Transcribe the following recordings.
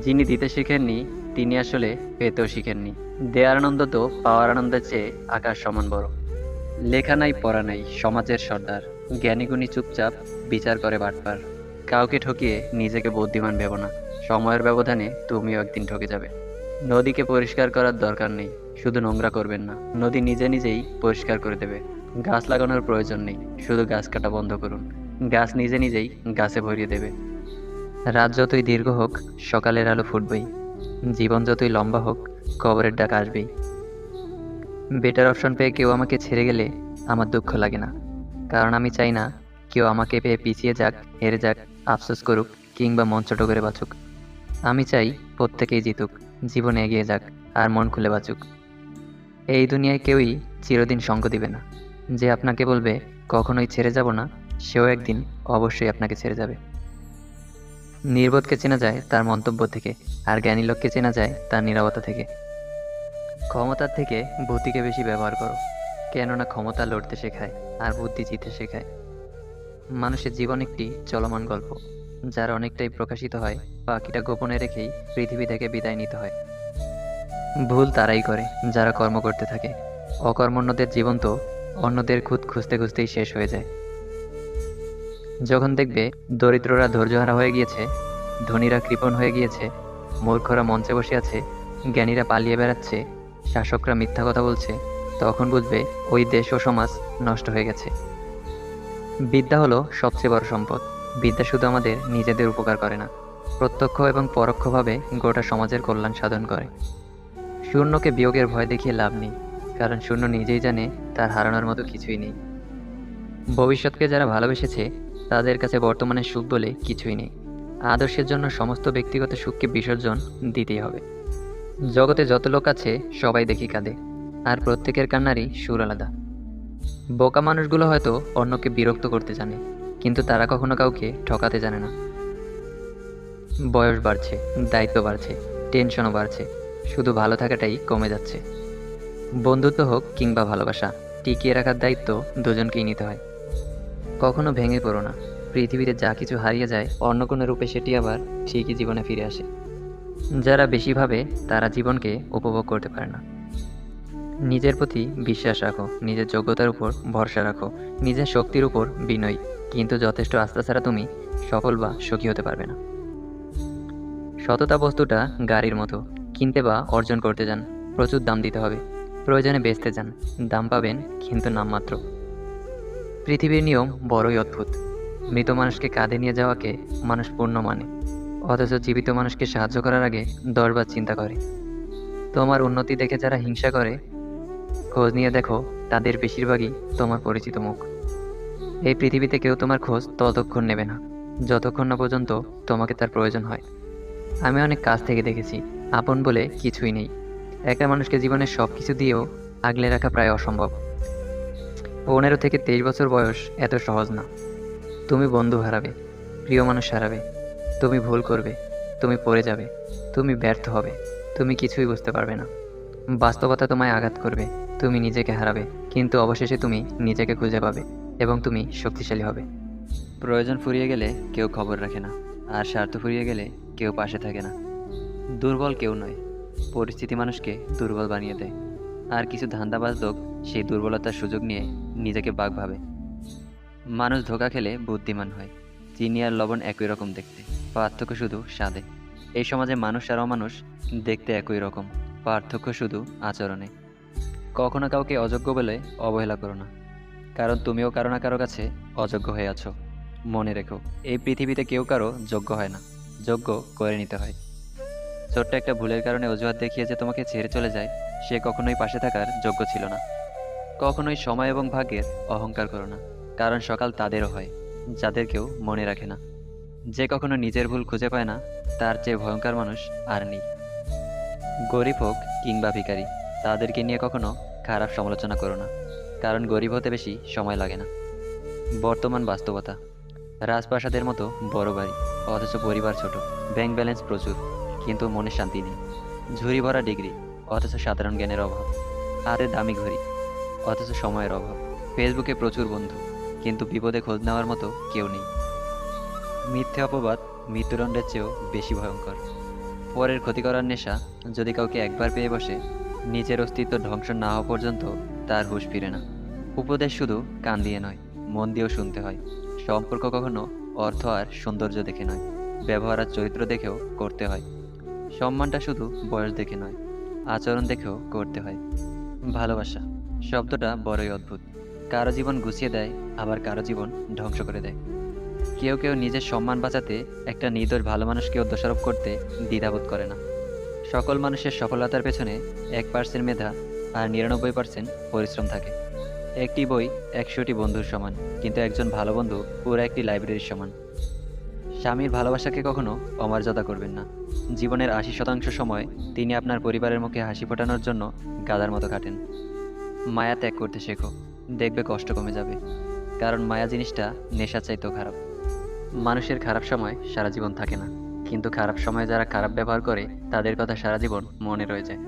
যিনি দিতে শিখেননি তিনি আসলে পেতেও শিখেননি। দেয়ার আনন্দ তো পাওয়ার আনন্দের চেয়ে আকাশ সমান বড়। লেখা নাই পড়া নাই সমাজের সর্দার, জ্ঞানীগুণী চুপচাপ বিচার করে বাটপার। কাউকে ঠকিয়ে নিজেকে বুদ্ধিমান ভেবো না, সময়ের ব্যবধানে তুমিও একদিন ঠকে যাবে। নদীকে পরিষ্কার করার দরকার নেই, শুধু নোংরা করবেন না, নদী নিজে নিজেই পরিষ্কার করে দেবে। গাছ লাগানোর প্রয়োজন নেই, শুধু গাছ কাটা বন্ধ করুন, গাছ নিজে নিজেই গাছে ভরিয়ে দেবে। রাত যতই দীর্ঘ হোক সকালের আলো ফুটবেই, জীবন যতই লম্বা হোক কবরের ডাক আসবেই। বেটার অপশন পেয়ে কেউ আমাকে ছেড়ে গেলে আমার দুঃখ লাগে না, কারণ আমি চাই না কেউ আমাকে পেয়ে পিছিয়ে যাক, হেরে যাক, আফসোস করুক কিংবা মন ছোট করে বাঁচুক। আমি চাই প্রত্যেকেই জিতুক, জীবনে এগিয়ে যাক, আর মন খুলে বাঁচুক। এই দুনিয়ায় কেউই চিরদিন সঙ্গ দিবে না। যে আপনাকে বলবে কখনোই ছেড়ে যাব না, সেও একদিন অবশ্যই আপনাকে ছেড়ে যাবে। নির্বোধকে চেনা যায় তার মন্তব্য থেকে, আর জ্ঞানী লোককে চেনা যায় তার নীরবতা থেকে। ক্ষমতার থেকে বুদ্ধিকে বেশি ব্যবহার করো, কেননা ক্ষমতা লড়তে শেখায় আর বুদ্ধি জিতে শেখায়। মানুষের জীবন একটি চলমান গল্প, যার অনেকটাই প্রকাশিত হয়, বাকিটা গোপনে রেখেই পৃথিবী থেকে বিদায় নিতে হয়। ভুল তারাই করে যারা কর্ম করতে থাকে, অকর্মণ্যদের জীবন তো অন্যদের খুঁত খুঁজতে খুঁজতেই শেষ হয়ে যায়। যখন দেখবে দরিদ্ররা ধৈর্যহারা হয়ে গিয়েছে, ধনীরা কৃপণ হয়ে গিয়েছে, মূর্খরা মঞ্চে বসে আছে, জ্ঞানীরা পালিয়ে বেড়াচ্ছে, শাসকরা মিথ্যা কথা বলছে, তখন বুঝবে ওই দেশ ও সমাজ নষ্ট হয়ে গেছে। বিদ্যা হলো সবচেয়ে বড় সম্পদ। বিদ্যা শুধু আমাদের নিজেদের উপকার করে না, প্রত্যক্ষ এবং পরোক্ষভাবে গোটা সমাজের কল্যাণ সাধন করে। শূন্যকে বিয়োগের ভয় দেখিয়ে লাভ নেই, কারণ শূন্য নিজেই জানে তার হারানোর মতো কিছুই নেই। ভবিষ্যৎকে যারা ভালোবেসেছে তাদের কাছে বর্তমানের সুখ বলে কিছুই নেই। আদর্শের জন্য সমস্ত ব্যক্তিগত সুখকে বিসর্জন দিতেই হবে। জগতে যত লোক আছে সবাই দেখি কাঁদে, আর প্রত্যেকের কান্নারই সুর আলাদা। বোকা মানুষগুলো হয়তো অন্যকে বিরক্ত করতে জানে, কিন্তু তারা কখনো কাউকে ঠকাতে জানে না। বয়স বাড়ছে, দায়িত্ব বাড়ছে, টেনশনও বাড়ছে, শুধু ভালো থাকাটাই কমে যাচ্ছে। বন্ধুত্ব হোক কিংবা ভালোবাসা, টিকিয়ে রাখার দায়িত্ব দুজনকেই নিতে হয়। কখনো ভেঙে পড়ো না, পৃথিবীতে যা কিছু হারিয়ে যায় অন্য কোনো রূপে সেটি আবার ঠিকই জীবনে ফিরে আসে। যারা বেশি ভাবে তারা জীবনকে উপভোগ করতে পারে না। নিজের প্রতি বিশ্বাস রাখো, নিজের যোগ্যতার উপর ভরসা রাখো, নিজের শক্তির উপর বিনয়ী, কিন্তু যথেষ্ট আস্থা ছাড়া তুমি সফল বা সুখী হতে পারবে না। সততা বস্তুটা গাড়ির মতো, কিনতে বা অর্জন করতে যান প্রচুর দাম দিতে হবে, প্রয়োজনে বেচতে যান, দাম পাবেন কিন্তু নামমাত্র। পৃথিবীর নিয়ম বড়ই অদ্ভুত। মৃত মানুষকে কাঁধে নিয়ে যাওয়াকে মানুষ পুণ্য মানে, অথচ জীবিত মানুষকে সাহায্য করার আগে 10 বার চিন্তা করে। তোমার উন্নতি দেখে যারা হিংসা করে, খোঁজ নিয়ে দেখো তাদের বেশিরভাগই তোমার পরিচিত মুখ। এই পৃথিবীতে কেউ তোমার খোঁজ ততক্ষণ নেবে না যতক্ষণ না পর্যন্ত তোমাকে তার প্রয়োজন হয়। আমি অনেক কাছ থেকে দেখেছি আপন বলে কিছুই নেই। একটা মানুষকে জীবনের সব কিছু দিয়েও আগলে রাখা প্রায় অসম্ভব। 15 থেকে 23 বছর বয়স এত সহজ না। তুমি বন্ধু হারাবে, প্রিয় মানুষ হারাবে, তুমি ভুল করবে, তুমি পড়ে যাবে, তুমি ব্যর্থ হবে, তুমি কিছুই বুঝতে পারবে না। বাস্তবতা তোমায় আঘাত করবে, তুমি নিজেকে হারাবে, কিন্তু অবশেষে তুমি নিজেকে খুঁজে পাবে এবং তুমি শক্তিশালী হবে। প্রয়োজন ফুরিয়ে গেলে কেউ খবর রাখে না, আর স্বার্থ ফুরিয়ে গেলে কেউ পাশে থাকে না। দুর্বল কেউ নয়, পরিস্থিতি মানুষকে দুর্বল বানিয়ে দেয়। আর কিছু ধান্দাবাজ লোক সেই দুর্বলতার সুযোগ নিয়ে নিজেকে বাঘ ভাবে। মানুষ ধোঁকা খেলে বুদ্ধিমান হয়, চিনি আর লবণ একই রকম দেখতে, পার্থক্য শুধু স্বাদে। এই সমাজে মানুষ আর অমানুষ দেখতে একই রকম, পার্থক্য শুধু আচরণে। কখনো কাউকে অযোগ্য বলে অবহেলা করো না, কারণ তুমিও কারো না কারো কাছে অযোগ্য হয়ে আছো। মনে রেখো, এই পৃথিবীতে কেউ কারো যোগ্য হয় না, যোগ্য করে নিতে হয়। ছোট্ট একটা ভুলের কারণে অজুহাত দেখিয়ে যে তোমাকে ছেড়ে চলে যায়, সে কখনোই পাশে থাকার যোগ্য ছিল না। কখনোই সময় এবং ভাগ্যের অহংকার করো না, কারণ সকাল তাদেরও হয় যাদের কেউ মনে রাখে না। যে কখনো নিজের ভুল খুঁজে পায় না, তার চেয়ে ভয়ঙ্কর মানুষ আর নেই। গরিব হোক কিংবা ভিখারি, তাদেরকে নিয়ে কখনো খারাপ সমালোচনা করো না, কারণ গরিব হতে বেশি সময় লাগে না। বর্তমান বাস্তবতা, রাজপ্রাসাদের মতো বড় বাড়ি, অথচ পরিবার ছোট, ব্যাংক ব্যালেন্স প্রচুর কিন্তু মনে শান্তি নেই। ঝুরি ভরা ডিগ্রি, অথচ সাধারণ জ্ঞানের অভাব। হাতে দামি ঘড়ি, অথচ সময়ের অভাব। ফেসবুকে প্রচুর বন্ধু, কিন্তু বিপদে খোঁজ নেওয়ার মতো কেউ নেই। মিথ্যে অপবাদ মৃত্যুদণ্ডের চেয়েও বেশি ভয়ঙ্কর। পরের ক্ষতি করার নেশা যদি কাউকে একবার পেয়ে বসে, নিজের অস্তিত্ব ধ্বংস না হওয়া পর্যন্ত তার হুঁশ ফিরে না। উপদেশ শুধু কান দিয়ে নয়, মন দিয়েও শুনতে হয়। সম্পর্ক কখনো অর্থ আর সৌন্দর্য দেখে নয়, ব্যবহার আর চরিত্র দেখেও করতে হয়। সম্মানটা শুধু বয়স দেখে নয়, আচরণ দেখেও করতে হয়। ভালোবাসা শব্দটা বড়ই অদ্ভুত। কারো জীবন গুছিয়ে দেয়, আবার কারো জীবন ধ্বংস করে দেয়। কেউ কেউ নিজের সম্মান বাঁচাতে একটা নির্দোষ ভালো মানুষকেও দোষারোপ করতে দ্বিধাবোধ করে না। সকল মানুষের সফলতার পেছনে 1% মেধা আর 99% পরিশ্রম থাকে। একটি বই 100টি বন্ধুর সমান, কিন্তু একজন ভালো বন্ধু পুরো একটি লাইব্রেরির সমান। স্বামীর ভালোবাসাকে কখনো অমর্যাদা করবেন না। জীবনের 80% সময় তিনি আপনার পরিবারের মুখে হাসি ফোটানোর জন্য গাধার মতো কাটেন। মায়া ত্যাগ করতে শেখো, দেখবে কষ্ট কমে যাবে। কারণ মায়া জিনিসটা নেশার চাইতেও খারাপ। মানুষের খারাপ সময় সারা জীবন থাকে না, কিন্তু খারাপ সময়ে যারা খারাপ ব্যবহার করে তাদের কথা সারা জীবন মনে রয়ে যায়।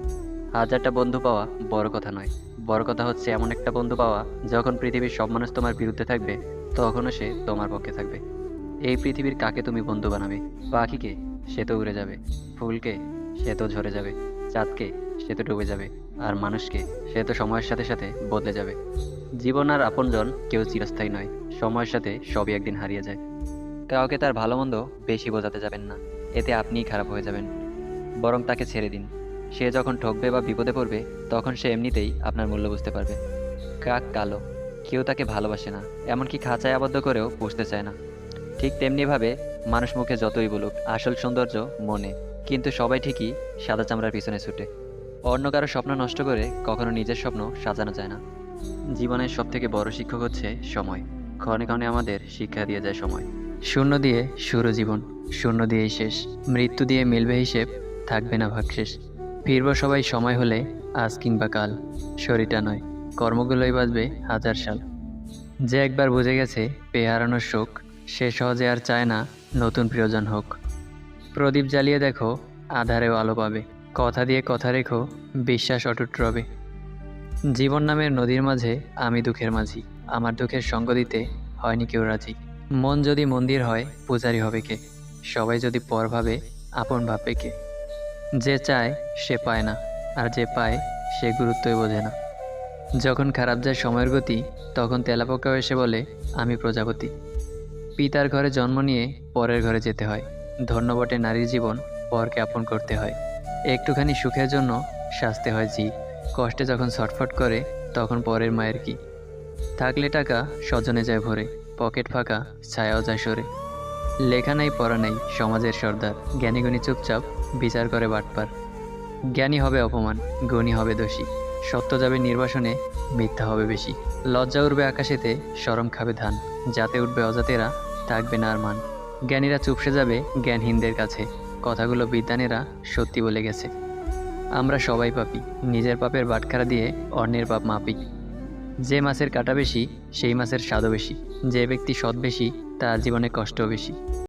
হাজারটা বন্ধু পাওয়া বড় কথা নয়, বড় কথা হচ্ছে এমন একটা বন্ধু পাওয়া যখন পৃথিবীর সব মানুষ তোমার বিরুদ্ধে থাকবে, তখনও সে তোমার পক্ষে থাকবে। এই পৃথিবীর কাকে তুমি বন্ধু বানাবে? পাখিকে? সে তো উড়ে যাবে। ফুলকে? সে তো ঝরে যাবে। চাঁদকে? সে তো ডুবে যাবে। আর মানুষকে? সে তো সময়ের সাথে সাথে বদলে যাবে। জীবন আর আপনজন কেউ চিরস্থায়ী নয়, সময়ের সাথে সবই একদিন হারিয়ে যায়। কাউকে তার ভালো মন্দ বেশি বোঝাতে যাবেন না, এতে আপনিই খারাপ হয়ে যাবেন। বরং তাকে ছেড়ে দিন। সে যখন ঠকবে বা বিপদে পড়বে, তখন সে এমনিতেই আপনার মূল্য বুঝতে পারবে। কাক কালো, কেউ তাকে ভালোবাসে না, এমনকি খাঁচায় আবদ্ধ করেও পুষতে চায় না। ঠিক তেমনিভাবে মানুষ মুখে যতই বলুক, আসল সৌন্দর্য মনে। কিন্তু সবাই ঠিকই সাদা চামড়ার পিছনে ছুটে। অন্য কারো স্বপ্ন নষ্ট করে কখনো নিজের স্বপ্ন সাজানো যায় না। জীবনের সবথেকে বড় শিক্ষক হচ্ছে সময়। ক্ষণে ক্ষণে আমাদের শিক্ষা দিয়ে যায় সময়। শূন্য দিয়ে শুরু জীবন, শূন্য দিয়েই শেষ। মৃত্যু দিয়ে মিলবে হিসেব, থাকবে না ভাগশেষ। ফিরব সবাই সময় হলে, আজ কিংবা কাল। শরীরটা নয়, কর্মগুলোই বাঁচবে 1000 সাল। যে একবার বুঝে গেছে পেয়ে হারানোর শোক, সে সহজে আর চায় না নতুন প্রিয়জন হোক। প্রদীপ জ্বালিয়ে দেখো, আধারেও আলো পাবে। কথা দিয়ে কথা রেখো, বিশ্বাস অটুট রবে। জীবন নামের নদীর মাঝে আমি দুঃখের মাঝি, আমার দুঃখের সঙ্গ দিতে হয়নি কেউ রাজি। মন যদি মন্দির হয়, পূজারি হবে কে? সবাই যদি পর ভাবে, আপন ভাববে কে? যে চায় সে পায় না, আর যে পায় সে গুরুত্বই বোঝে না। যখন খারাপ যায় সময়ের গতি, তখন তেলাপোকাও এসে বলে আমি প্রজাপতি। পিতার ঘরে জন্ম নিয়ে পরের ঘরে যেতে হয়। ধন্য বটে নারীর জীবন, পরকে আপন করতে হয়। একটুখানি সুখের জন্য সাজতে হয় জি, কষ্টে যখন ছটফট করে, তখন পরের মায়ের কি? থাকলে টাকা স্বজনে যায় ভরে, পকেট ফাঁকা ছায়াও যায় সরে। লেখা নাই পড়া নাই সমাজের সর্দার, জ্ঞানীগুণী চুপচাপ বিচার করে বাটপার। জ্ঞানী হবে অপমান, গুণী হবে দোষী, সত্য যাবে নির্বাসনে, মিথ্যা হবে বেশি। লজ্জা উঠবে আকাশেতে, শরম খাবে ধান, যাতে উঠবে অজাতেরা, থাকবে না আর মান। জ্ঞানীরা চুপসে যাবে জ্ঞানহীনদের কাছে, কথাগুলো বিদ্বানেরা সত্যি বলে গেছে। আমরা সবাই পাপী, নিজের পাপের বাটখারা দিয়ে অন্যের পাপ মাপি। যে মাছের কাঁটা বেশি, সেই মাছের স্বাদও বেশি। যে ব্যক্তি সৎ বেশি, তার জীবনে কষ্টও বেশি।